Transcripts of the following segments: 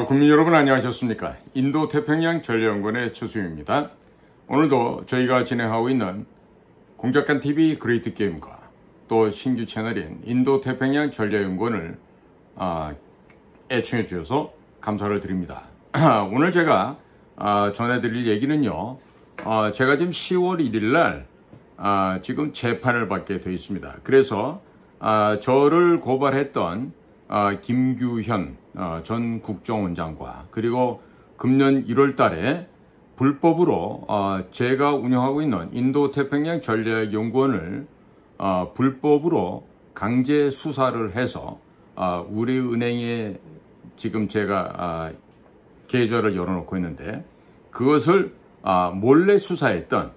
국민 여러분 안녕하셨습니까? 인도태평양 전략연구원의 최수영입니다. 오늘도 저희가 진행하고 있는 공작간TV 그레이트 게임과 또 신규 채널인 인도태평양 전략연구원을 애청해 주셔서 감사를 드립니다. 오늘 제가 전해드릴 얘기는요, 제가 지금 10월 1일 날 지금 재판을 받게 되어 있습니다. 그래서 저를 고발했던 김규현 전 국정원장과 그리고 금년 1월 달에 불법으로 제가 운영하고 있는 인도태평양 전략연구원을 불법으로 강제 수사를 해서 우리은행에 지금 제가 계좌를 열어놓고 있는데 그것을 몰래 수사했던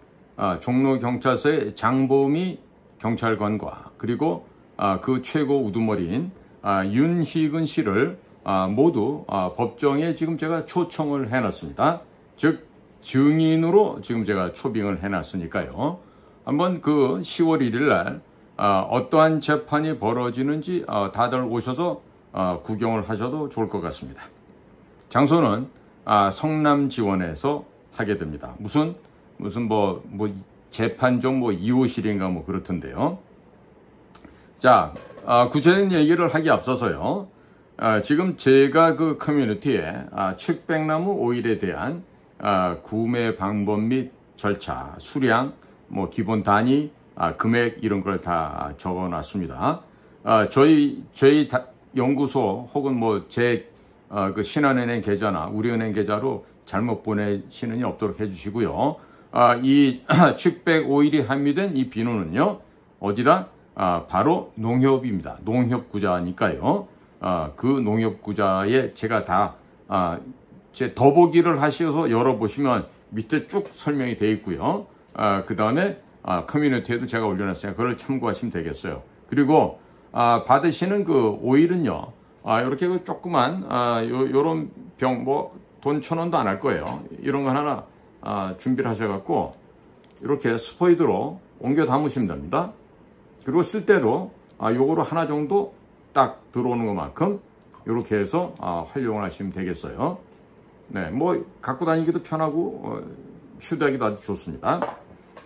종로경찰서의 장보미 경찰관과 그리고 그 최고 우두머리인 윤희근 씨를 모두 법정에 지금 제가 초청을 해놨습니다. 즉 증인으로 지금 제가 초빙을 해놨으니까요. 한번 그 10월 1일 날 어떠한 재판이 벌어지는지 다들 오셔서 구경을 하셔도 좋을 것 같습니다. 장소는 성남지원에서 하게 됩니다. 무슨 재판정 2호실인가 그렇던데요. 자, 구체적인 얘기를 하기 앞서서요. 지금 제가 그 커뮤니티에 측백나무 오일에 대한 구매 방법 및 절차, 수량, 기본 단위, 금액 이런 걸 다 적어놨습니다. 저희 연구소 혹은 제 그 신한은행 계좌나 우리은행 계좌로 잘못 보내시는 일 없도록 해주시고요. 이 측백 오일이 함유된 이 비누는요, 어디다? 바로 농협입니다. 농협구자니까요. 그 농협구자에 제가 다, 제 더보기를 하셔서 열어보시면 밑에 쭉 설명이 되어 있고요. 그 다음에, 커뮤니티에도 제가 올려놨으니까 그걸 참고하시면 되겠어요. 그리고, 받으시는 그 오일은요, 이렇게 그 조그만, 요런 병, 돈 1,000원도 안 할 거예요. 이런 거 하나, 준비를 하셔갖고, 이렇게 스포이드로 옮겨 담으시면 됩니다. 그리고 쓸 때도 요거로 하나 정도 딱 들어오는 것만큼 이렇게 해서 활용을 하시면 되겠어요. 네, 갖고 다니기도 편하고 휴대하기도 아주 좋습니다.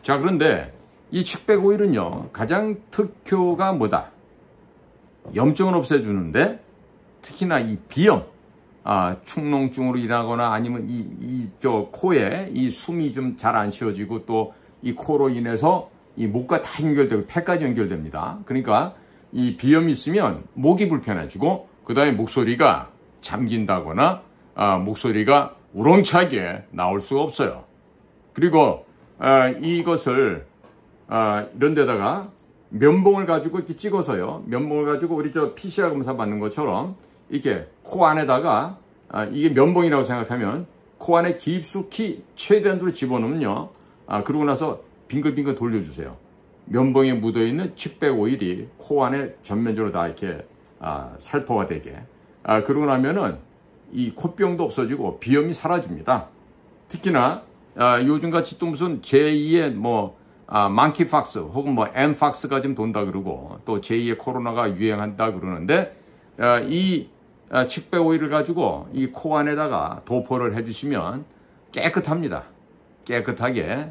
자, 그런데 이 측백 오일은요, 가장 특효가 뭐다? 염증을 없애주는데 특히나 이 비염, 축농증으로 인하거나 아니면 코에 이 숨이 좀 잘 안 쉬어지고 또 이 코로 인해서 이 목과 다 연결되고 폐까지 연결됩니다. 그러니까 이 비염이 있으면 목이 불편해지고 그 다음에 목소리가 잠긴다거나 목소리가 우렁차게 나올 수가 없어요. 그리고 이것을 이런 데다가 면봉을 가지고 이렇게 찍어서요. 면봉을 가지고 우리 PCR 검사 받는 것처럼 이렇게 코 안에다가 이게 면봉이라고 생각하면 코 안에 깊숙이 최대한으로 집어넣으면요. 그러고 나서 빙글빙글 돌려주세요. 면봉에 묻어있는 측백 오일이 코 안에 전면적으로 다 이렇게 살포가 되게. 그러고 나면은 이 코병도 없어지고 비염이 사라집니다. 특히나 요즘같이 또 무슨 제2의 망키팍스 혹은 엠팍스가 좀 돈다 그러고 또 제2의 코로나가 유행한다 그러는데 이 측백 오일을 가지고 이 코 안에다가 도포를 해주시면 깨끗합니다. 깨끗하게.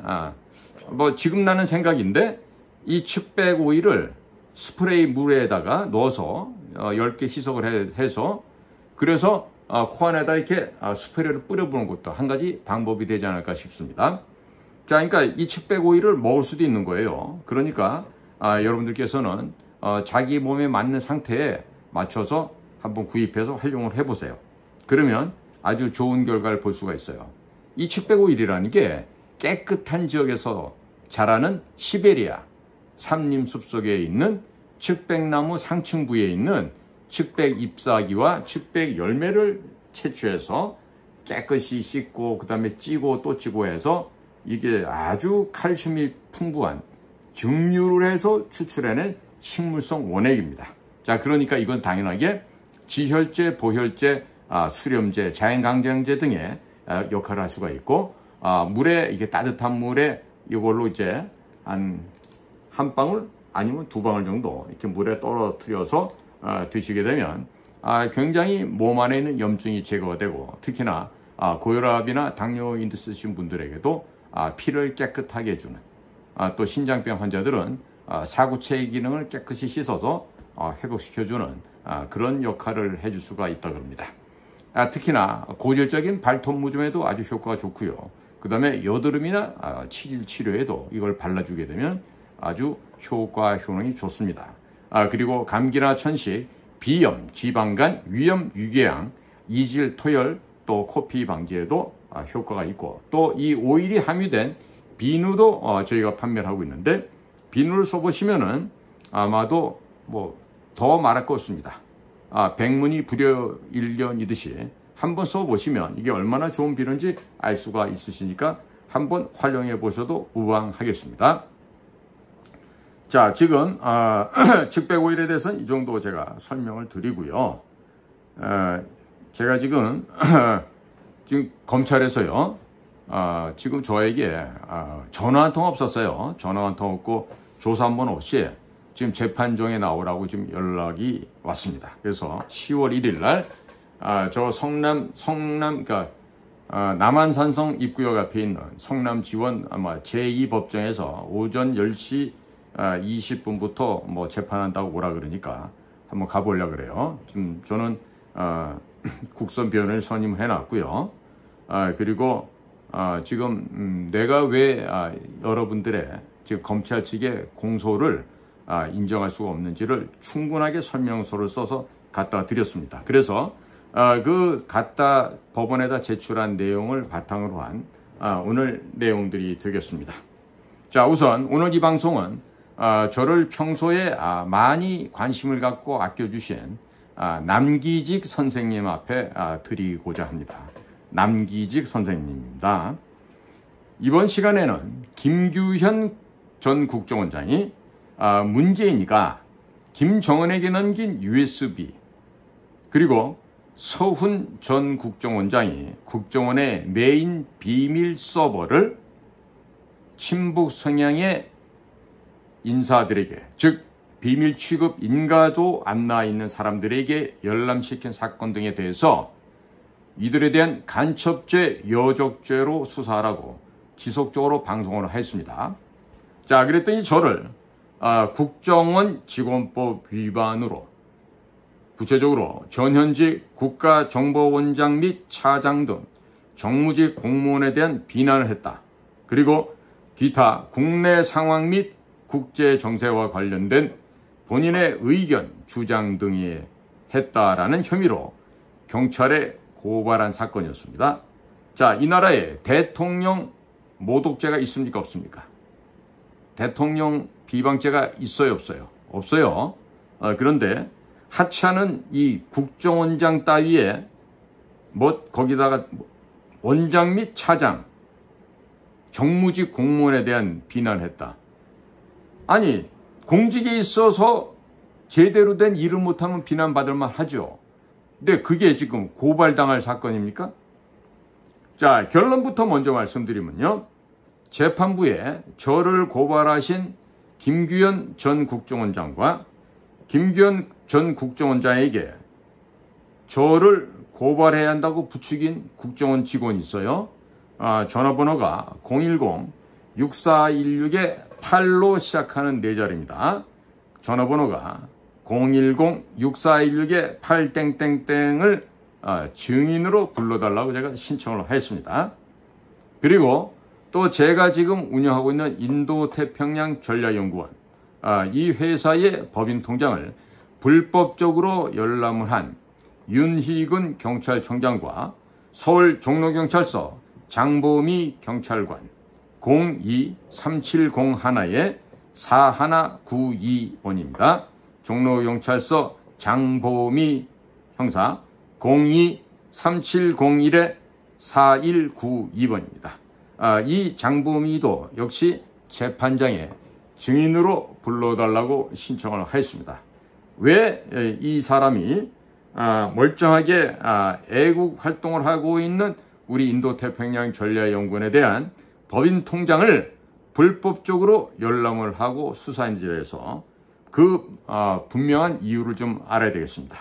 지금 나는 생각인데 이 측백 오일을 스프레이 물에다가 넣어서 10개 희석을 해서 그래서 코 안에다 이렇게 스프레이를 뿌려보는 것도 한 가지 방법이 되지 않을까 싶습니다. 자, 그러니까 이 측백 오일을 먹을 수도 있는 거예요. 그러니까 여러분들께서는 자기 몸에 맞는 상태에 맞춰서 한번 구입해서 활용을 해보세요. 그러면 아주 좋은 결과를 볼 수가 있어요. 이 측백 오일이라는 게 깨끗한 지역에서 자라는 시베리아 삼림 숲속에 있는 측백나무 상층 부위에 있는 측백 잎사귀와 측백 열매를 채취해서 깨끗이 씻고 그 다음에 찌고 또 찌고 해서 이게 아주 칼슘이 풍부한 증류를 해서 추출해낸 식물성 원액입니다. 자, 그러니까 이건 당연하게 지혈제, 보혈제, 수렴제, 자연강장제 등의 역할을 할 수가 있고 물에 이게 따뜻한 물에 이걸로 이제 한 방울 아니면 2방울 정도 이렇게 물에 떨어뜨려서 드시게 되면 굉장히 몸 안에 있는 염증이 제거가 되고 특히나 고혈압이나 당뇨 있으신 분들에게도 피를 깨끗하게 해주는 또 신장병 환자들은 사구체 기능을 깨끗이 씻어서 회복시켜주는 그런 역할을 해줄 수가 있다고 합니다. 특히나 고질적인 발톱 무좀에도 아주 효과가 좋고요. 그 다음에 여드름이나 치질 치료에도 이걸 발라주게 되면 아주 효과 효능이 좋습니다. 그리고 감기나 천식, 비염, 지방간, 위염, 유궤양, 이질, 토열, 또 코피 방지에도 효과가 있고 또 이 오일이 함유된 비누도 저희가 판매를 하고 있는데 비누를 써보시면은 아마도 더 말할 거 없습니다. 백문이 불여일견이듯이 한번 써보시면 이게 얼마나 좋은 비누인지 알 수가 있으시니까 한번 활용해 보셔도 무방하겠습니다. 자, 지금 측백 오일에 대해서는 이 정도 제가 설명을 드리고요. 제가 지금 검찰에서요. 지금 저에게 전화 한 통 없었어요. 전화 한 통 없고 조사 한 번 없이 지금 재판정에 나오라고 지금 연락이 왔습니다. 그래서 10월 1일 날 저 그러니까 남한산성 입구역 앞에 있는 성남지원 아마 제2법정에서 오전 10시 20분부터 재판한다고 오라 그러니까 한번 가보려고 그래요. 지금 저는 국선 변호인을 선임해 놨고요. 그리고 지금 내가 왜 여러분들의 지금 검찰 측의 공소를 인정할 수가 없는지를 충분하게 설명서를 써서 갖다 드렸습니다. 그래서 그 갖다 법원에다 제출한 내용을 바탕으로 한 오늘 내용들이 되겠습니다. 자, 우선 오늘 이 방송은 저를 평소에 많이 관심을 갖고 아껴주신 남기직 선생님 앞에 드리고자 합니다. 남기직 선생님입니다. 이번 시간에는 김규현 전 국정원장이 문재인이가 김정은에게 넘긴 USB 그리고 서훈 전 국정원장이 국정원의 메인 비밀 서버를 친북 성향의 인사들에게 즉 비밀 취급 인가도 안 나와 있는 사람들에게 열람시킨 사건 등에 대해서 이들에 대한 간첩죄, 여적죄로 수사하라고 지속적으로 방송을 했습니다. 자, 그랬더니 저를 국정원 직원법 위반으로 구체적으로 전현직 국가정보원장 및 차장 등 정무직 공무원에 대한 비난을 했다. 그리고 기타 국내 상황 및 국제 정세와 관련된 본인의 의견, 주장 등이 했다라는 혐의로 경찰에 고발한 사건이었습니다. 자, 이 나라에 대통령 모독죄가 있습니까? 없습니까? 대통령 비방죄가 있어요? 없어요? 없어요. 그런데 하찮은 이 국정원장 따위에 거기다가 원장 및 차장, 정무직 공무원에 대한 비난을 했다. 아니, 공직에 있어서 제대로 된 일을 못하면 비난받을 만하죠. 근데 그게 지금 고발당할 사건입니까? 자, 결론부터 먼저 말씀드리면요. 재판부에 저를 고발하신 김규현 전 국정원장과 김규현 전 국정원장에게 저를 고발해야 한다고 부추긴 국정원 직원이 있어요. 전화번호가 010-6416-8로 시작하는 네 자리입니다. 전화번호가 010-6416-8땡땡땡을 증인으로 불러달라고 제가 신청을 했습니다. 그리고 또 제가 지금 운영하고 있는 인도태평양 전략연구원 이 회사의 법인 통장을 불법적으로 열람을 한 윤희근 경찰청장과 서울 종로경찰서 장보미 경찰관 02-3701-4192번입니다. 종로경찰서 장보미 형사 02-3701-4192번입니다. 이 장보미도 역시 재판장에 증인으로 불러달라고 신청을 했습니다. 왜 이 사람이 멀쩡하게 애국 활동을 하고 있는 우리 인도태평양 전략연구원에 대한 법인 통장을 불법적으로 열람을 하고 수사인지에 대해서 그 분명한 이유를 좀 알아야 되겠습니다.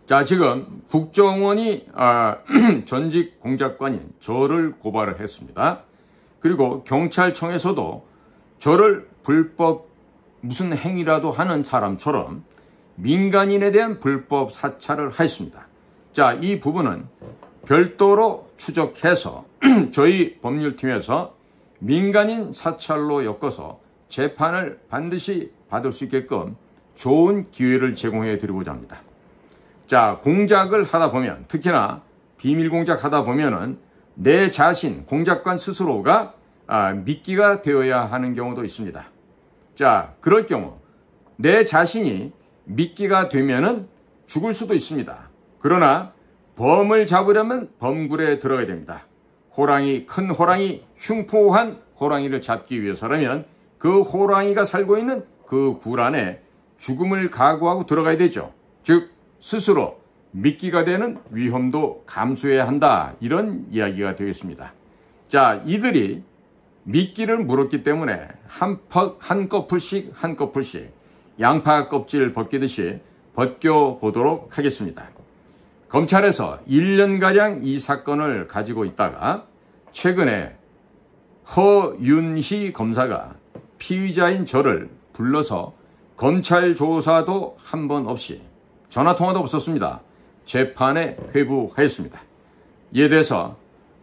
자, 지금 국정원이 전직 공작관인 저를 고발을 했습니다. 그리고 경찰청에서도 저를 불법 무슨 행위라도 하는 사람처럼 민간인에 대한 불법 사찰을 하였습니다. 자, 이 부분은 별도로 추적해서 저희 법률팀에서 민간인 사찰로 엮어서 재판을 반드시 받을 수 있게끔 좋은 기회를 제공해 드리고자 합니다. 자, 공작을 하다 보면, 특히나 비밀 공작 하다 보면은 내 자신, 공작관 스스로가 미끼가 되어야 하는 경우도 있습니다. 자, 그럴 경우 내 자신이 미끼가 되면은 죽을 수도 있습니다. 그러나 범을 잡으려면 범굴에 들어가야 됩니다. 호랑이, 큰 호랑이, 흉포한 호랑이를 잡기 위해서라면 그 호랑이가 살고 있는 그 굴 안에 죽음을 각오하고 들어가야 되죠. 즉 스스로 미끼가 되는 위험도 감수해야 한다, 이런 이야기가 되겠습니다. 자, 이들이 미끼를 물었기 때문에 한 꺼풀씩 양파 껍질 벗기듯이 벗겨보도록 하겠습니다. 검찰에서 1년가량 이 사건을 가지고 있다가 최근에 허윤희 검사가 피의자인 저를 불러서 검찰 조사도 한 번 없이, 전화통화도 없었습니다, 재판에 회부하였습니다. 이에 대해서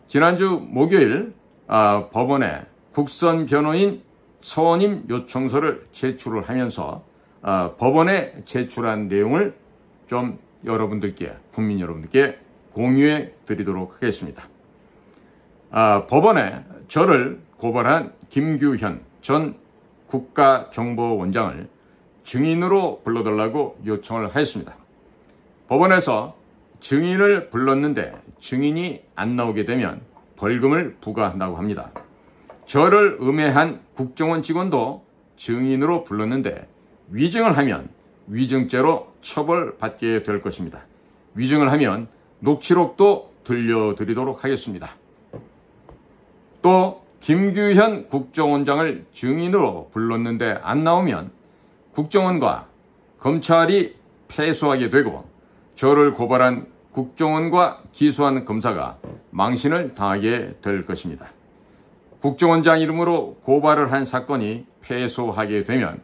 지난주 목요일 법원에 국선 변호인 선임 요청서를 제출을 하면서 법원에 제출한 내용을 좀 여러분들께, 국민 여러분들께 공유해 드리도록 하겠습니다. 법원에 저를 고발한 김규현 전 국가정보원장을 증인으로 불러달라고 요청을 하였습니다. 법원에서 증인을 불렀는데 증인이 안 나오게 되면 벌금을 부과한다고 합니다. 저를 음해한 국정원 직원도 증인으로 불렀는데 위증을 하면 위증죄로 처벌받게 될 것입니다. 위증을 하면 녹취록도 들려드리도록 하겠습니다. 또 김규현 국정원장을 증인으로 불렀는데 안 나오면 국정원과 검찰이 패소하게 되고 저를 고발한 국정원과 기소한 검사가 망신을 당하게 될 것입니다. 국정원장 이름으로 고발을 한 사건이 패소하게 되면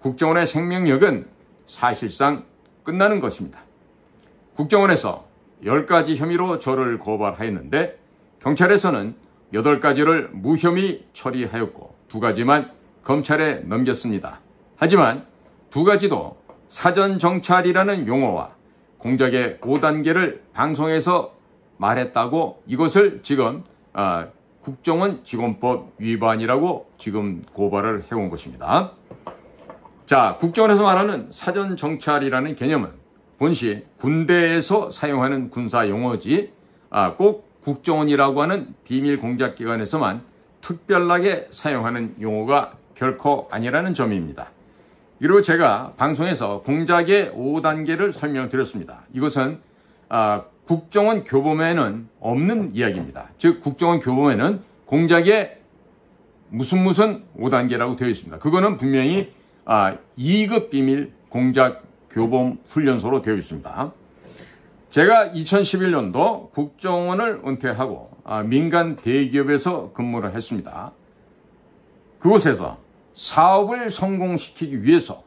국정원의 생명력은 사실상 끝나는 것입니다. 국정원에서 10가지 혐의로 저를 고발하였는데 경찰에서는 8가지를 무혐의 처리하였고 2가지만 검찰에 넘겼습니다. 하지만 2가지도 사전정찰이라는 용어와 공작의 5단계를 방송에서 말했다고 이것을 지금 국정원 직원법 위반이라고 지금 고발을 해온 것입니다. 자, 국정원에서 말하는 사전정찰이라는 개념은 본시 군대에서 사용하는 군사 용어지 꼭 국정원이라고 하는 비밀 공작기관에서만 특별하게 사용하는 용어가 결코 아니라는 점입니다. 그리고 제가 방송에서 공작의 5단계를 설명드렸습니다. 이것은 국정원 교범에는 없는 이야기입니다. 즉 국정원 교범에는 공작의 무슨 5단계라고 되어 있습니다. 그거는 분명히 2급 비밀 공작 교범 훈련소로 되어 있습니다. 제가 2011년도 국정원을 은퇴하고 민간 대기업에서 근무를 했습니다. 그곳에서 사업을 성공시키기 위해서,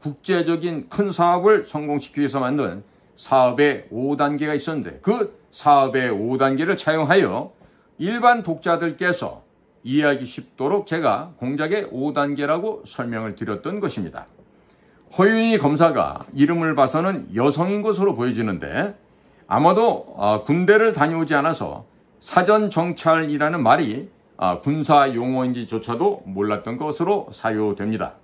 국제적인 큰 사업을 성공시키기 위해서 만든 사업의 5단계가 있었는데 그 사업의 5단계를 차용하여 일반 독자들께서 이해하기 쉽도록 제가 공작의 5단계라고 설명을 드렸던 것입니다. 허윤희 검사가 이름을 봐서는 여성인 것으로 보여지는데 아마도 군대를 다녀오지 않아서 사전정찰이라는 말이 군사 용어인지조차도 몰랐던 것으로 사유됩니다.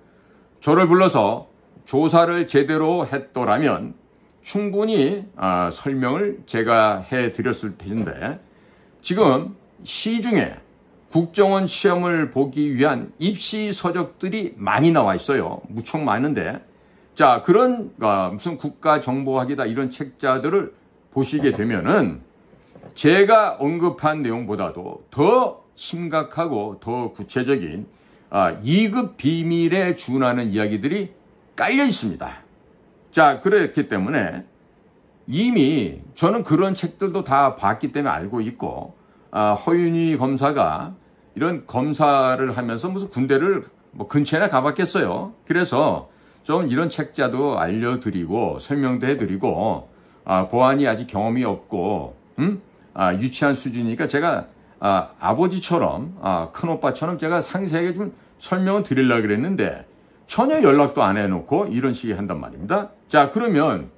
저를 불러서 조사를 제대로 했더라면 충분히 설명을 제가 해드렸을 텐데 지금 시중에 국정원 시험을 보기 위한 입시 서적들이 많이 나와 있어요. 무척 많은데 자, 그런 무슨 국가정보학이다 이런 책자들을 보시게 되면은 제가 언급한 내용보다도 더 심각하고 더 구체적인 2급 비밀에 준하는 이야기들이 깔려 있습니다. 자, 그렇기 때문에 이미 저는 그런 책들도 다 봤기 때문에 알고 있고, 허윤희 검사가 이런 검사를 하면서 무슨 군대를 뭐 근처에나 가봤겠어요. 그래서 좀 이런 책자도 알려드리고 설명도 해드리고, 보안이 아직 경험이 없고 유치한 수준이니까 제가 아버지처럼 큰오빠처럼 제가 상세하게 좀 설명을 드리려고 그랬는데 전혀 연락도 안 해놓고 이런 식이 한단 말입니다. 자, 그러면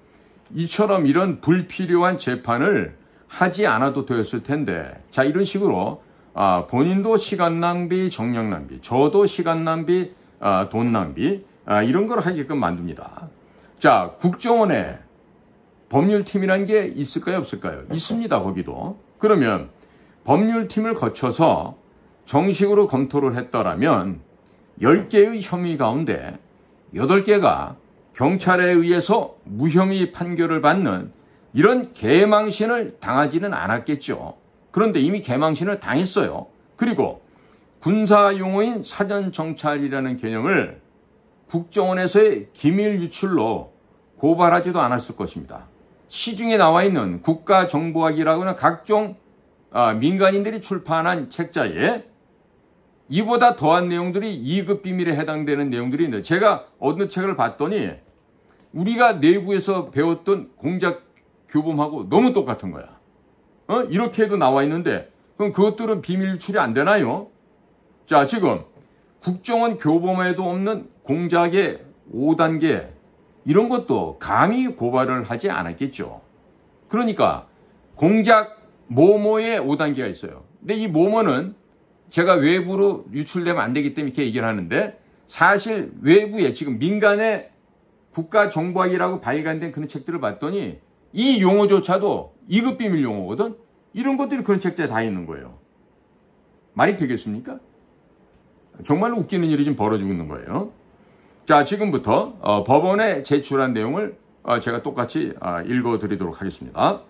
이처럼 이런 불필요한 재판을 하지 않아도 되었을 텐데, 자, 이런 식으로 본인도 시간 낭비, 정력 낭비, 저도 시간 낭비, 돈 낭비, 이런 걸 하게끔 만듭니다. 자, 국정원에 법률팀이라는 게 있을까요, 없을까요? 있습니다, 거기도. 그러면 법률팀을 거쳐서 정식으로 검토를 했더라면 10개의 혐의 가운데 8개가 경찰에 의해서 무혐의 판결을 받는 이런 개망신을 당하지는 않았겠죠. 그런데 이미 개망신을 당했어요. 그리고 군사용어인 사전정찰이라는 개념을 국정원에서의 기밀 유출로 고발하지도 않았을 것입니다. 시중에 나와 있는 국가정보학이라고 하는 각종 민간인들이 출판한 책자에 이보다 더한 내용들이 2급 비밀에 해당되는 내용들이 있는데, 제가 어느 책을 봤더니 우리가 내부에서 배웠던 공작 교범하고 너무 똑같은 거야. 이렇게 해도 나와 있는데 그럼 그것들은 비밀 유출이 안 되나요? 자, 지금 국정원 교범에도 없는 공작의 5단계 이런 것도 감히 고발을 하지 않았겠죠. 그러니까 공작 모모의 5단계가 있어요. 근데 이 모모는 제가 외부로 유출되면 안 되기 때문에 이렇게 얘기를 하는데, 사실 외부에 지금 민간의 국가정보학이라고 발간된 그런 책들을 봤더니 이 용어조차도 2급 비밀 용어거든. 이런 것들이 그런 책자에 다 있는 거예요. 말이 되겠습니까? 정말로 웃기는 일이 지금 벌어지고 있는 거예요. 자, 지금부터 법원에 제출한 내용을 제가 똑같이 읽어드리도록 하겠습니다.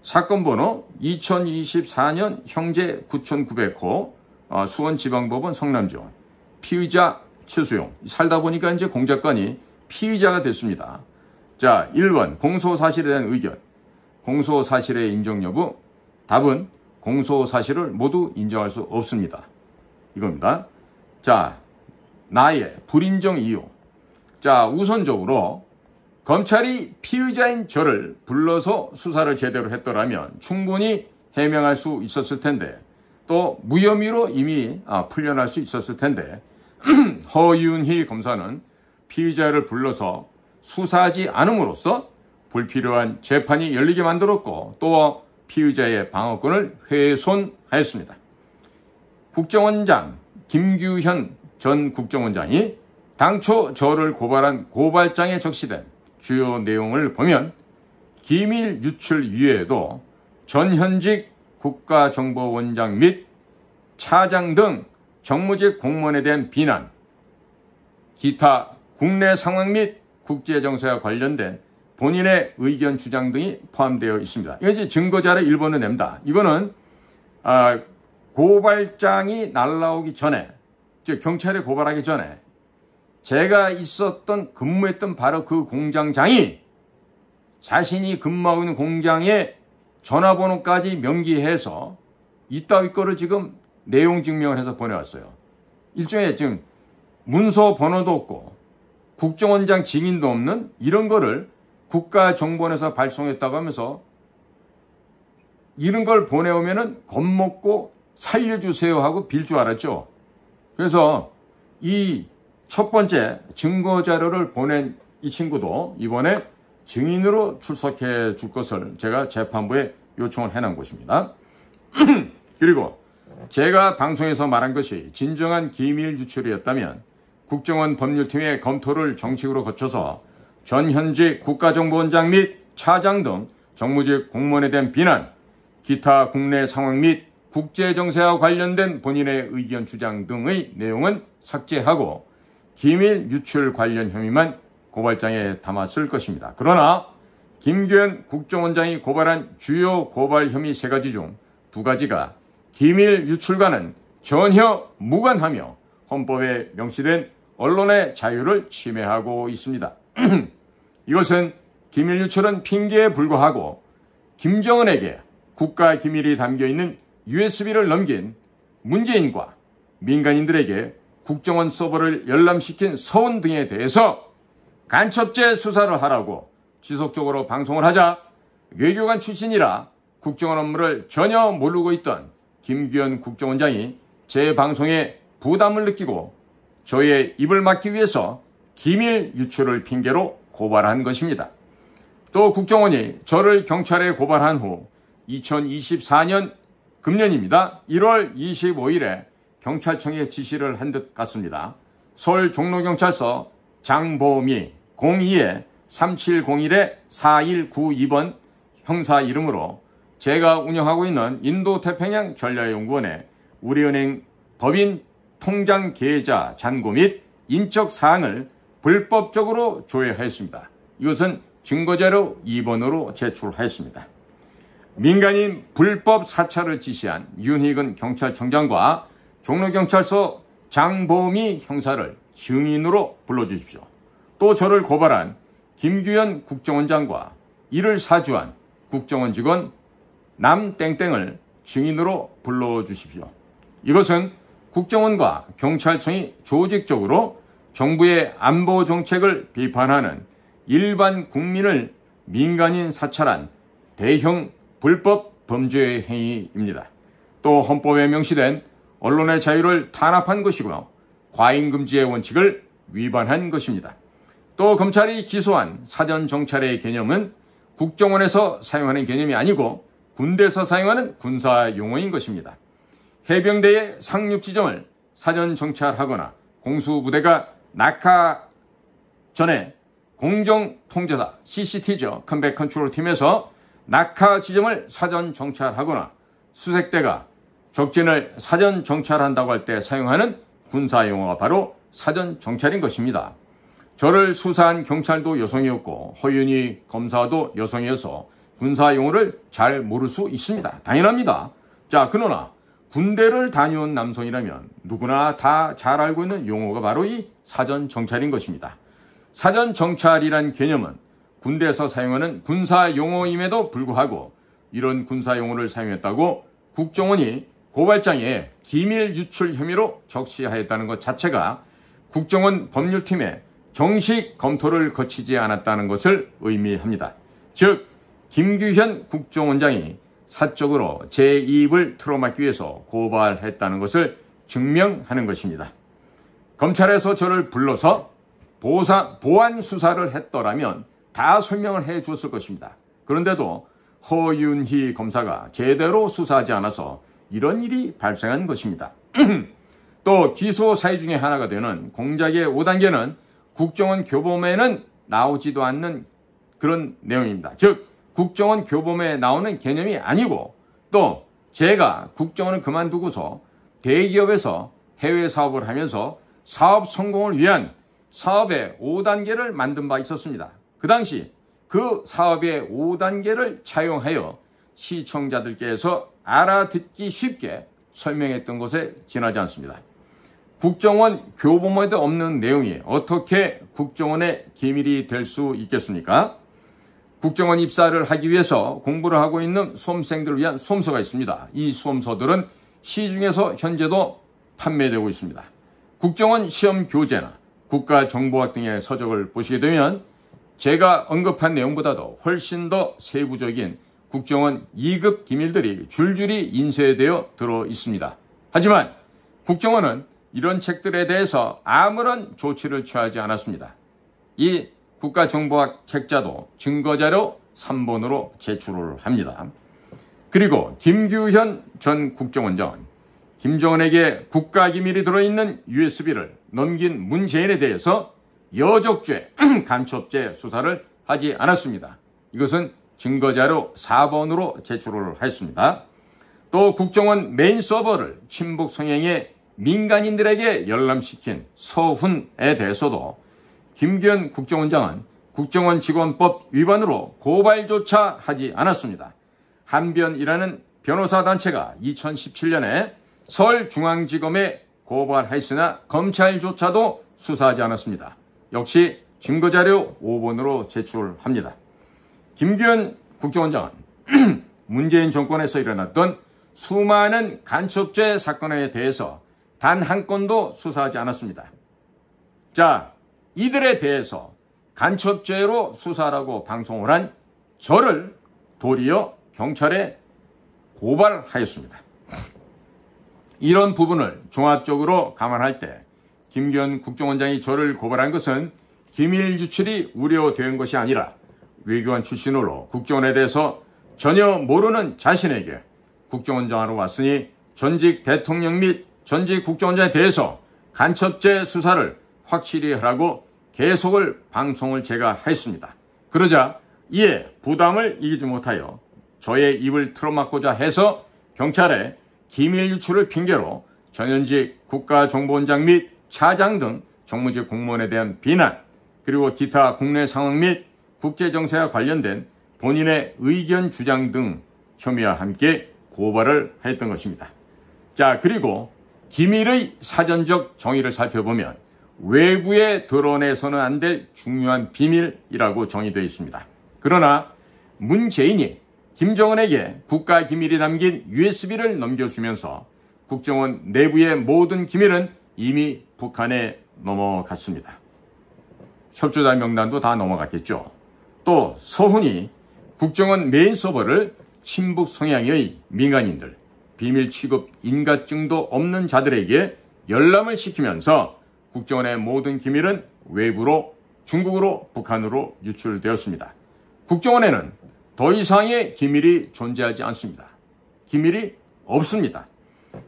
사건 번호 2024년 형제 9900호 수원지방법원 성남지원, 피의자 최수용. 살다 보니까 이제 공작관이 피의자가 됐습니다. 자, 1번 공소사실에 대한 의견. 공소사실의 인정 여부. 답은 공소사실을 모두 인정할 수 없습니다. 이겁니다. 자, 나의 불인정 이유. 자, 우선적으로 검찰이 피의자인 저를 불러서 수사를 제대로 했더라면 충분히 해명할 수 있었을 텐데, 또 무혐의로 이미 풀려날 수 있었을 텐데 허윤희 검사는 피의자를 불러서 수사하지 않음으로써 불필요한 재판이 열리게 만들었고, 또 피의자의 방어권을 훼손하였습니다. 국정원장 김규현 전 국정원장이 당초 저를 고발한 고발장에 적시된 주요 내용을 보면 기밀 유출 이외에도 전현직 국가정보원장 및 차장 등 정무직 공무원에 대한 비난, 기타 국내 상황 및 국제정세와 관련된 본인의 의견 주장 등이 포함되어 있습니다. 이건 이제 증거자료 1번을 냅니다. 이거는 고발장이 날라오기 전에, 즉 경찰에 고발하기 전에 제가 근무했던 바로 그 공장장이 자신이 근무하고 있는 공장의 전화번호까지 명기해서 이따위 거를 지금 내용 증명을 해서 보내왔어요. 일종의 지금 문서 번호도 없고 국정원장 증인도 없는 이런 거를 국가정보원에서 발송했다고 하면서 이런 걸 보내오면은 겁먹고 살려주세요 하고 빌 줄 알았죠. 그래서 이 첫 번째 증거자료를 보낸 이 친구도 이번에 증인으로 출석해 줄 것을 제가 재판부에 요청을 해놓은 것입니다. 그리고 제가 방송에서 말한 것이 진정한 기밀 유출이었다면 국정원 법률팀의 검토를 정식으로 거쳐서 전현직 국가정보원장 및 차장 등 정무직 공무원에 대한 비난, 기타 국내 상황 및 국제정세와 관련된 본인의 의견 주장 등의 내용은 삭제하고 기밀 유출 관련 혐의만 고발장에 담았을 것입니다. 그러나 김규현 국정원장이 고발한 주요 고발 혐의 3가지 중 2가지가 기밀 유출과는 전혀 무관하며 헌법에 명시된 언론의 자유를 침해하고 있습니다. 이것은 기밀 유출은 핑계에 불과하고 김정은에게 국가 기밀이 담겨있는 USB를 넘긴 문재인과 민간인들에게 국정원 서버를 열람시킨 서훈 등에 대해서 간첩죄 수사를 하라고 지속적으로 방송을 하자 외교관 출신이라 국정원 업무를 전혀 모르고 있던 김규현 국정원장이 제 방송에 부담을 느끼고 저의 입을 막기 위해서 기밀 유출을 핑계로 고발한 것입니다. 또 국정원이 저를 경찰에 고발한 후 2024년 금년입니다. 1월 25일에 경찰청에 지시를 한 듯 같습니다. 서울 종로경찰서 장보미 02-3701-4192번 형사 이름으로 제가 운영하고 있는 인도태평양 전략연구원에 우리은행 법인 통장 계좌 잔고 및 인적 사항을 불법적으로 조회하였습니다. 이것은 증거자료 2번으로 제출하였습니다. 민간인 불법 사찰을 지시한 윤희근 경찰청장과 종로경찰서 장보미 형사를 증인으로 불러주십시오. 또 저를 고발한 김규현 국정원장과 이를 사주한 국정원 직원 남땡땡을 증인으로 불러주십시오. 이것은 국정원과 경찰청이 조직적으로 정부의 안보 정책을 비판하는 일반 국민을 민간인 사찰한 대형 불법 범죄 행위입니다. 또 헌법에 명시된 언론의 자유를 탄압한 것이고요. 과잉금지의 원칙을 위반한 것입니다. 또 검찰이 기소한 사전정찰의 개념은 국정원에서 사용하는 개념이 아니고 군대에서 사용하는 군사용어인 것입니다. 해병대의 상륙지점을 사전정찰하거나 공수부대가 낙하 전에 공정통제사 CCT죠. 컴백 컨트롤 팀에서 낙하 지점을 사전 정찰하거나 수색대가 적진을 사전 정찰한다고 할 때 사용하는 군사용어가 바로 사전 정찰인 것입니다. 저를 수사한 경찰도 여성이었고 허윤희 검사도 여성이어서 군사용어를 잘 모를 수 있습니다. 당연합니다. 자, 그러나 군대를 다녀온 남성이라면 누구나 다 잘 알고 있는 용어가 바로 이 사전 정찰인 것입니다. 사전 정찰이란 개념은 군대에서 사용하는 군사 용어임에도 불구하고 이런 군사 용어를 사용했다고 국정원이 고발장에 기밀 유출 혐의로 적시하였다는 것 자체가 국정원 법률팀의 정식 검토를 거치지 않았다는 것을 의미합니다. 즉, 김규현 국정원장이 사적으로 제 입을 틀어막기 위해서 고발했다는 것을 증명하는 것입니다. 검찰에서 저를 불러서 보안 수사를 했더라면 다 설명을 해 주었을 것입니다. 그런데도 허윤희 검사가 제대로 수사하지 않아서 이런 일이 발생한 것입니다. 또 기소 사유 중에 하나가 되는 공작의 5단계는 국정원 교범에는 나오지도 않는 그런 내용입니다. 즉, 국정원 교범에 나오는 개념이 아니고 또 제가 국정원을 그만두고서 대기업에서 해외 사업을 하면서 사업 성공을 위한 사업의 5단계를 만든 바 있었습니다. 그 당시 그 사업의 5단계를 차용하여 시청자들께서 알아듣기 쉽게 설명했던 것에 지나지 않습니다. 국정원 교범에도 없는 내용이 어떻게 국정원의 기밀이 될 수 있겠습니까? 국정원 입사를 하기 위해서 공부를 하고 있는 수험생들을 위한 수험서가 있습니다. 이 수험서들은 시중에서 현재도 판매되고 있습니다. 국정원 시험 교재나 국가정보학 등의 서적을 보시게 되면 제가 언급한 내용보다도 훨씬 더 세부적인 국정원 2급 기밀들이 줄줄이 인쇄되어 들어 있습니다. 하지만 국정원은 이런 책들에 대해서 아무런 조치를 취하지 않았습니다. 이 국가정보학 책자도 증거자료 3번으로 제출을 합니다. 그리고 김규현 전 국정원장은 김정은에게 국가기밀이 들어있는 USB를 넘긴 문재인에 대해서 여적죄, 간첩죄 수사를 하지 않았습니다. 이것은 증거자료 4번으로 제출을 했습니다. 또 국정원 메인 서버를 친북 성향의 민간인들에게 열람시킨 서훈에 대해서도 김규현 국정원장은 국정원 직원법 위반으로 고발조차 하지 않았습니다. 한변이라는 변호사 단체가 2017년에 서울중앙지검에 고발했으나 검찰조차도 수사하지 않았습니다. 역시 증거자료 5번으로 제출합니다. 김규현 국정원장은 문재인 정권에서 일어났던 수많은 간첩죄 사건에 대해서 단 한 건도 수사하지 않았습니다. 자, 이들에 대해서 간첩죄로 수사라고 방송을 한 저를 도리어 경찰에 고발하였습니다. 이런 부분을 종합적으로 감안할 때 김규현 국정원장이 저를 고발한 것은 기밀 유출이 우려된 것이 아니라 외교관 출신으로 국정원에 대해서 전혀 모르는 자신에게 국정원장으로 왔으니 전직 대통령 및 전직 국정원장에 대해서 간첩죄 수사를 확실히 하라고 계속을 방송을 제가 했습니다. 그러자 이에 부담을 이기지 못하여 저의 입을 틀어막고자 해서 경찰에 기밀 유출을 핑계로 전현직 국가정보원장 및 차장 등 정무직 공무원에 대한 비난, 그리고 기타 국내 상황 및 국제정세와 관련된 본인의 의견 주장 등 혐의와 함께 고발을 했던 것입니다. 자, 그리고 기밀의 사전적 정의를 살펴보면 외부에 드러내서는 안 될 중요한 비밀이라고 정의되어 있습니다. 그러나 문재인이 김정은에게 국가기밀이 담긴 USB를 넘겨주면서 국정원 내부의 모든 기밀은 이미 북한에 넘어갔습니다. 협조자 명단도 다 넘어갔겠죠. 또 서훈이 국정원 메인 서버를 친북 성향의 민간인들, 비밀 취급 인가증도 없는 자들에게 열람을 시키면서 국정원의 모든 기밀은 외부로 중국으로 북한으로 유출되었습니다. 국정원에는 더 이상의 기밀이 존재하지 않습니다. 기밀이 없습니다.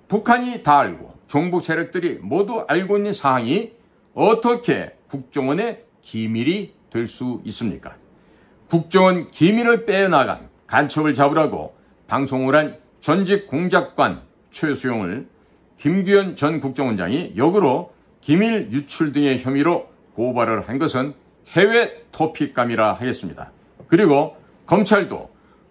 북한이 다 알고 종북 세력들이 모두 알고 있는 사항이 어떻게 국정원의 기밀이 될 수 있습니까? 국정원 기밀을 빼어나간 간첩을 잡으라고 방송을 한 전직 공작관 최수용을 김규현 전 국정원장이 역으로 기밀 유출 등의 혐의로 고발을 한 것은 해외 토픽감이라 하겠습니다. 그리고 검찰도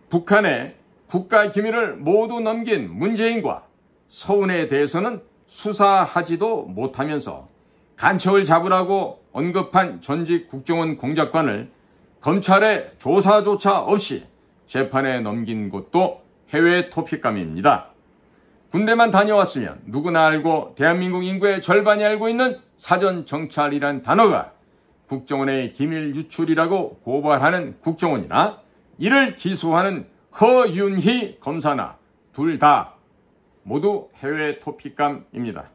북한에 국가 기밀을 모두 넘긴 문재인과 서훈에 대해서는 수사하지도 못하면서 간첩을 잡으라고 언급한 전직 국정원 공작관을 검찰의 조사조차 없이 재판에 넘긴 것도 해외 토픽감입니다. 군대만 다녀왔으면 누구나 알고 대한민국 인구의 절반이 알고 있는 사전정찰이란 단어가 국정원의 기밀 유출이라고 고발하는 국정원이나 이를 기소하는 허윤희 검사나 둘 다 모두 해외 토픽감입니다.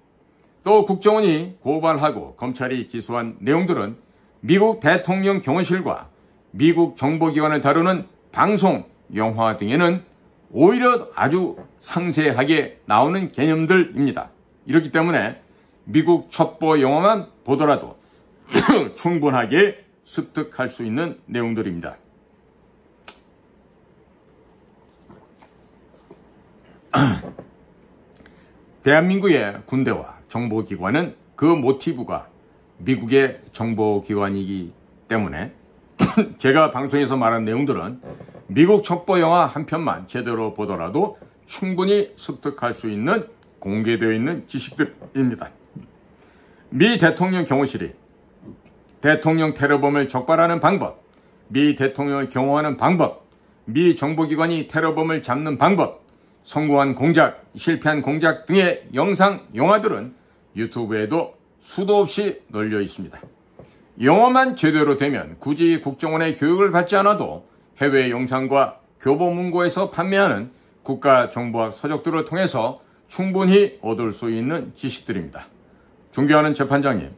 또 국정원이 고발하고 검찰이 기소한 내용들은 미국 대통령 경호실과 미국 정보기관을 다루는 방송, 영화 등에는 오히려 아주 상세하게 나오는 개념들입니다. 이렇기 때문에 미국 첩보 영화만 보더라도 충분하게 습득할 수 있는 내용들입니다. 대한민국의 군대와 정보기관은 그 모티브가 미국의 정보기관이기 때문에 제가 방송에서 말한 내용들은 미국 첩보 영화 한 편만 제대로 보더라도 충분히 습득할 수 있는 공개되어 있는 지식들입니다. 미 대통령 경호실이 대통령 테러범을 적발하는 방법, 미 대통령을 경호하는 방법, 미 정보기관이 테러범을 잡는 방법, 성공한 공작, 실패한 공작 등의 영상, 영화들은 유튜브에도 수도 없이 널려 있습니다. 영어만 제대로 되면 굳이 국정원의 교육을 받지 않아도 해외 영상과 교보문고에서 판매하는 국가정보학 서적들을 통해서 충분히 얻을 수 있는 지식들입니다. 존경하는 재판장님,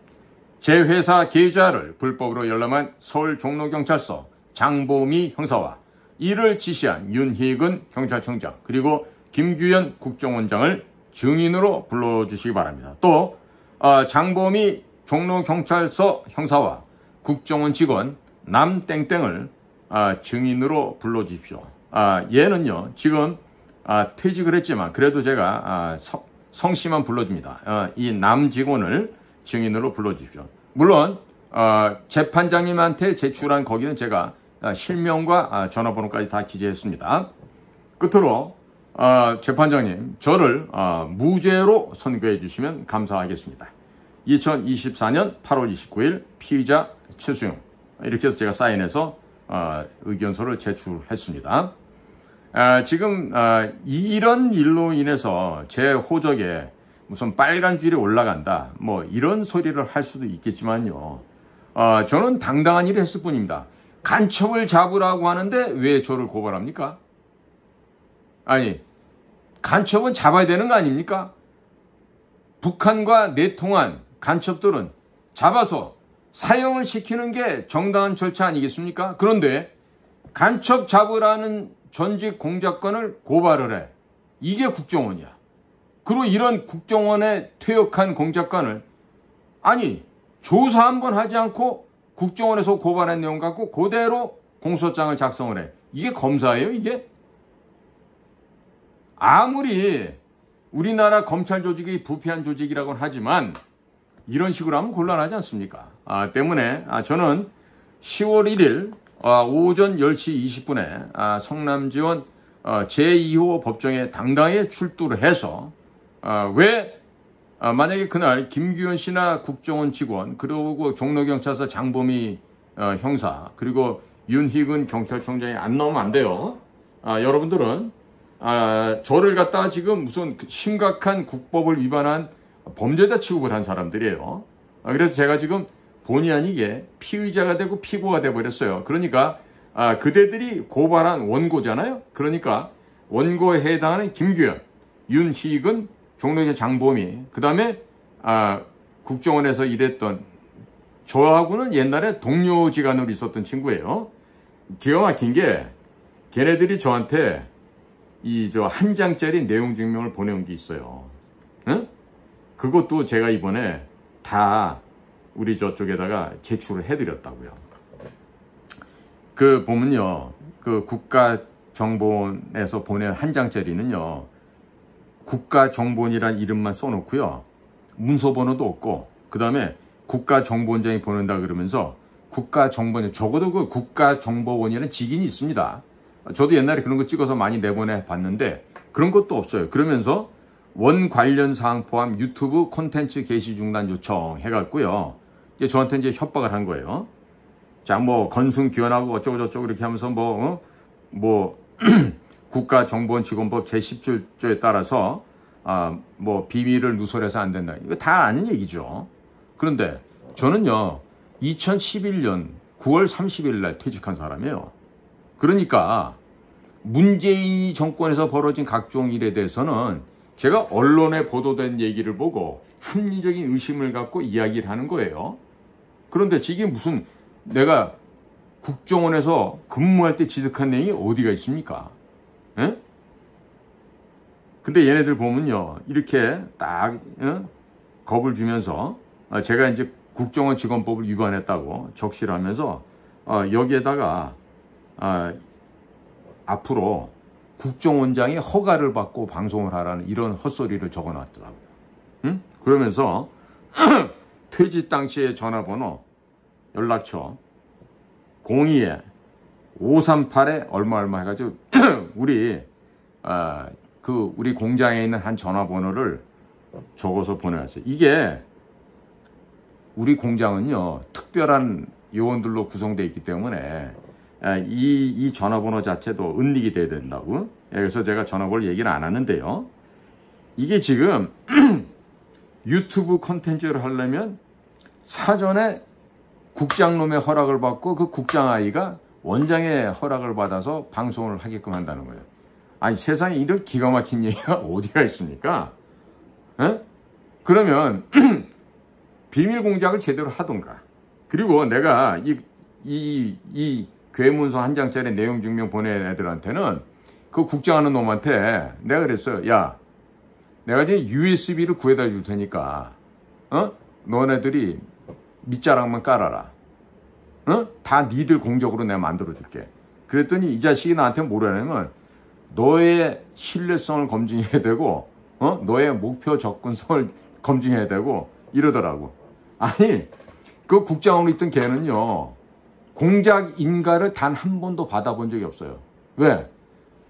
제 회사 계좌를 불법으로 열람한 서울 종로경찰서 장보미 형사와 이를 지시한 윤희근 경찰청장 그리고 김규현 국정원장을 증인으로 불러주시기 바랍니다. 또 장보미 종로경찰서 형사와 국정원 직원 남땡땡을 증인으로 불러주십시오. 얘는요 지금 퇴직을 했지만 그래도 제가 성씨만 불러줍니다. 이 남 직원을 증인으로 불러주십시오. 물론 재판장님한테 제출한 거기는 제가 실명과 전화번호까지 다 기재했습니다. 끝으로 재판장님 저를 무죄로 선고해 주시면 감사하겠습니다. 2024년 8월 29일 피의자 최수용 이렇게 해서 제가 사인해서 의견서를 제출했습니다. 지금 이런 일로 인해서 제 호적에 무슨 빨간 줄이 올라간다 뭐 이런 소리를 할 수도 있겠지만요. 저는 당당한 일을 했을 뿐입니다. 간첩을 잡으라고 하는데 왜 저를 고발합니까? 아니, 간첩은 잡아야 되는 거 아닙니까? 북한과 내통한 간첩들은 잡아서 사형을 시키는 게 정당한 절차 아니겠습니까? 그런데 간첩 잡으라는 전직 공작관을 고발을 해. 이게 국정원이야. 그리고 이런 국정원에 퇴역한 공작관을 아니 조사 한번 하지 않고 국정원에서 고발한 내용 갖고 그대로 공소장을 작성을 해. 이게 검사예요, 이게? 아무리 우리나라 검찰 조직이 부패한 조직이라고는 하지만 이런 식으로 하면 곤란하지 않습니까? 때문에 저는 10월 1일 오전 10시 20분에 성남지원 제2호 법정에 당당하게 출두를 해서 왜 만약에 그날 김규현 씨나 국정원 직원 그리고 종로경찰서 장범희 형사 그리고 윤희근 경찰청장이 안 나오면 안 돼요. 여러분들은 저를 갖다가 지금 무슨 심각한 국법을 위반한 범죄자 취급을 한 사람들이에요. 그래서 제가 지금 본의 아니게 피의자가 되고 피고가 돼버렸어요. 그러니까 그대들이 고발한 원고잖아요. 그러니까 원고에 해당하는 김규현, 윤희근, 종로의 장범희, 그 다음에 국정원에서 일했던 저하고는 옛날에 동료지간으로 있었던 친구예요. 기가 막힌 게 걔네들이 저한테 저 한 장짜리 내용 증명을 보내온 게 있어요. 응? 그것도 제가 이번에 다 우리 저쪽에다가 제출을 해드렸다고요. 그 보면요, 그 국가정보원에서 보낸 한 장짜리는요, 국가정보원이라는 이름만 써놓고요, 문서번호도 없고, 그 다음에 국가정보원장이 보낸다 그러면서 국가정보원, 적어도 그 국가정보원이라는 직인이 있습니다. 저도 옛날에 그런 거 찍어서 많이 내보내 봤는데 그런 것도 없어요. 그러면서 원 관련 사항 포함 유튜브 콘텐츠 게시 중단 요청 해갖고요. 이제 저한테 이제 협박을 한 거예요. 자, 뭐 건승 기원하고 어쩌고 저쩌고 이렇게 하면서 국가정보원 직원법 제17조에 따라서 뭐 비밀을 누설해서 안 된다. 이거 다 아는 얘기죠. 그런데 저는요 2011년 9월 30일 날 퇴직한 사람이에요. 그러니까 문재인 정권에서 벌어진 각종 일에 대해서는 제가 언론에 보도된 얘기를 보고 합리적인 의심을 갖고 이야기를 하는 거예요. 그런데 지금 무슨 내가 국정원에서 근무할 때 취득한 내용이 어디가 있습니까? 에? 근데 얘네들 보면요, 이렇게 딱 겁을 주면서 제가 이제 국정원 직원법을 위반했다고 적시를 하면서 여기에다가 앞으로 국정원장이 허가를 받고 방송을 하라는 이런 헛소리를 적어놨더라고요. 응? 그러면서 퇴직 당시의 전화번호, 연락처 02에 538에 얼마 해가지고 우리 우리 공장에 있는 한 전화번호를 적어서 보내왔어요. 이게 우리 공장은요 특별한 요원들로 구성되어 있기 때문에 이 전화번호 자체도 은닉이 돼야 된다고. 그래서 제가 전화번호 얘기를 안 하는데요. 이게 지금 유튜브 콘텐츠를 하려면 사전에 국장놈의 허락을 받고 그 국장 아이가 원장의 허락을 받아서 방송을 하게끔 한다는 거예요. 아니 세상에 이런 기가 막힌 얘기가 어디가 있습니까? 에? 그러면 비밀 공작을 제대로 하던가. 그리고 내가 이 괴문서 한 장짜리 내용 증명 보낸 애들한테는 그 국장하는 놈한테 내가 그랬어요. 야, 내가 이제 USB를 구해다 줄 테니까 너네들이 밑자락만 깔아라. 다 니들 공적으로 내가 만들어 줄게. 그랬더니 이 자식이 나한테 뭐라냐면 너의 신뢰성을 검증해야 되고 너의 목표 접근성을 검증해야 되고 이러더라고. 아니 그 국장으로 있던 걔는요 공작 인가를 단 한 번도 받아본 적이 없어요. 왜?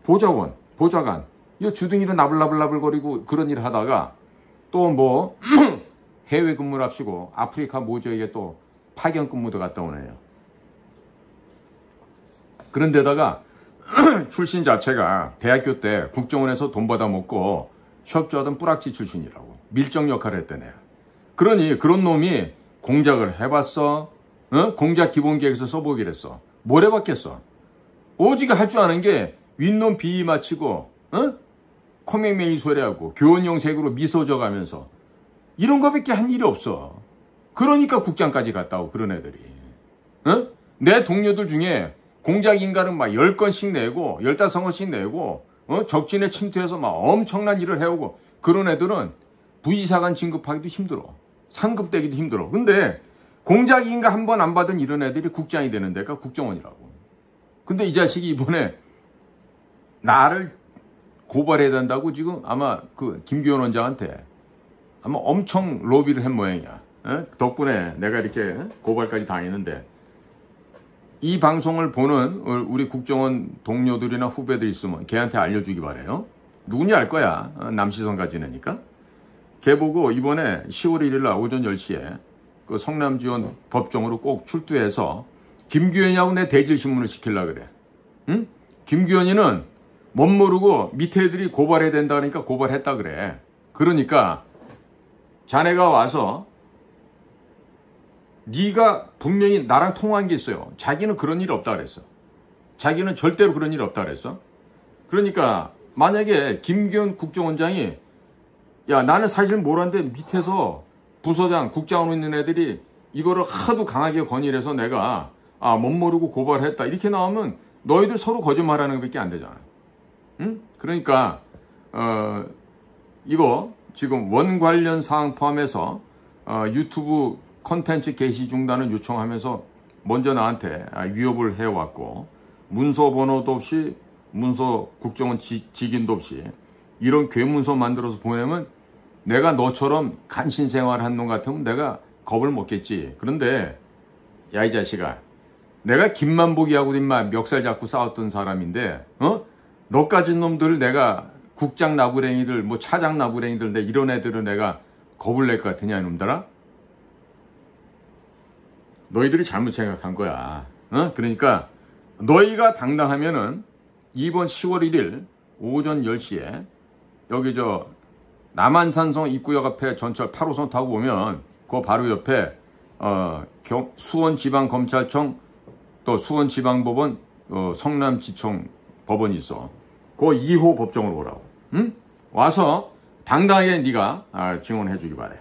보좌관 이 주둥이로 나불나불거리고 그런 일을 하다가 또 뭐 해외 근무를 합시고 아프리카 모저에 또 파견 근무도 갔다 오네요. 그런데다가 출신 자체가 대학교 때 국정원에서 돈 받아먹고 협조하던 뿌락지 출신이라고. 밀정 역할을 했다네요. 그러니 그런 놈이 공작을 해봤어? 공작 기본계획서 써보기로 했어. 뭘 해봤겠어? 오지게 할 줄 아는 게 윗놈 비위 맞히고 코맹맹이 소리하고 교원형색으로 미소 져가면서 이런 거밖에 한 일이 없어. 그러니까 국장까지 갔다 오고 그런 애들이. 내 동료들 중에 공작 인가는 막 10건씩 내고 15건씩 내고 적진에 침투해서 막 엄청난 일을 해오고 그런 애들은 부의사관 진급하기도 힘들어. 상급되기도 힘들어. 근데 공작 인가 한 번 안 받은 이런 애들이 국장이 되는 데가 국정원이라고. 근데 이 자식이 이번에 나를 고발해야 된다고 지금 아마 그 김규현 원장한테 아마 엄청 로비를 한 모양이야. 덕분에 내가 이렇게 고발까지 당했는데 이 방송을 보는 우리 국정원 동료들이나 후배들 있으면 걔한테 알려주기 바래요. 누군지 알 거야. 남시선가 지내니까. 걔 보고 이번에 10월 1일 날 오전 10시에 그 성남지원 법정으로 꼭 출두해서 김규현이하고 내 대질신문을 시키려고 그래. 응? 김규현이는 멋모르고 밑에 애들이 고발해야 된다 그러니까 고발했다 그래. 그러니까 자네가 와서 네가 분명히 나랑 통화한 게 있어요. 자기는 그런 일 없다 그랬어. 자기는 절대로 그런 일 없다 그랬어. 그러니까 만약에 김규현 국정원장이 야 나는 사실 모르는데 밑에서 부서장, 국장으로 있는 애들이 이거를 하도 강하게 건의해서 내가 멋모르고 고발했다 이렇게 나오면 너희들 서로 거짓말하는 것밖에 안 되잖아. 응? 그러니까 이거 지금 원 관련 사항 포함해서 유튜브 컨텐츠 게시 중단을 요청하면서 먼저 나한테 위협을 해왔고 문서 번호도 없이 문서 국정원 직인도 없이 이런 괴문서 만들어서 보내면 내가 너처럼 간신생활한 놈 같으면 내가 겁을 먹겠지. 그런데 야 이 자식아 내가 김만복이하고 인마 멱살 잡고 싸웠던 사람인데 너까지 놈들 내가 국장 나부랭이들 뭐 차장 나부랭이들 내 이런 애들은 내가 겁을 낼 것 같으냐 이놈들아? 너희들이 잘못 생각한 거야. 그러니까 너희가 당당하면은 이번 10월 1일 오전 10시에 여기 저 남한산성 입구역 앞에 전철 8호선 타고 오면 그 바로 옆에 수원지방검찰청 또 수원지방법원 성남지청 법원이 있어. 그 2호 법정으로 오라고. 응? 와서 당당하게 네가 증언해 주기 바래.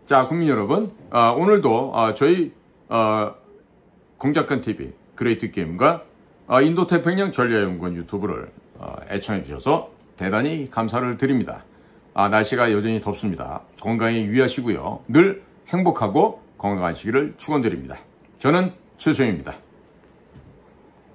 자 국민 여러분 오늘도 저희 공작관TV 그레이트 게임과 인도태평양 전략연구원 유튜브를 애청해 주셔서 대단히 감사를 드립니다. 날씨가 여전히 덥습니다. 건강에 유의하시고요. 늘 행복하고 건강하시기를 축원드립니다. 저는 최소영입니다.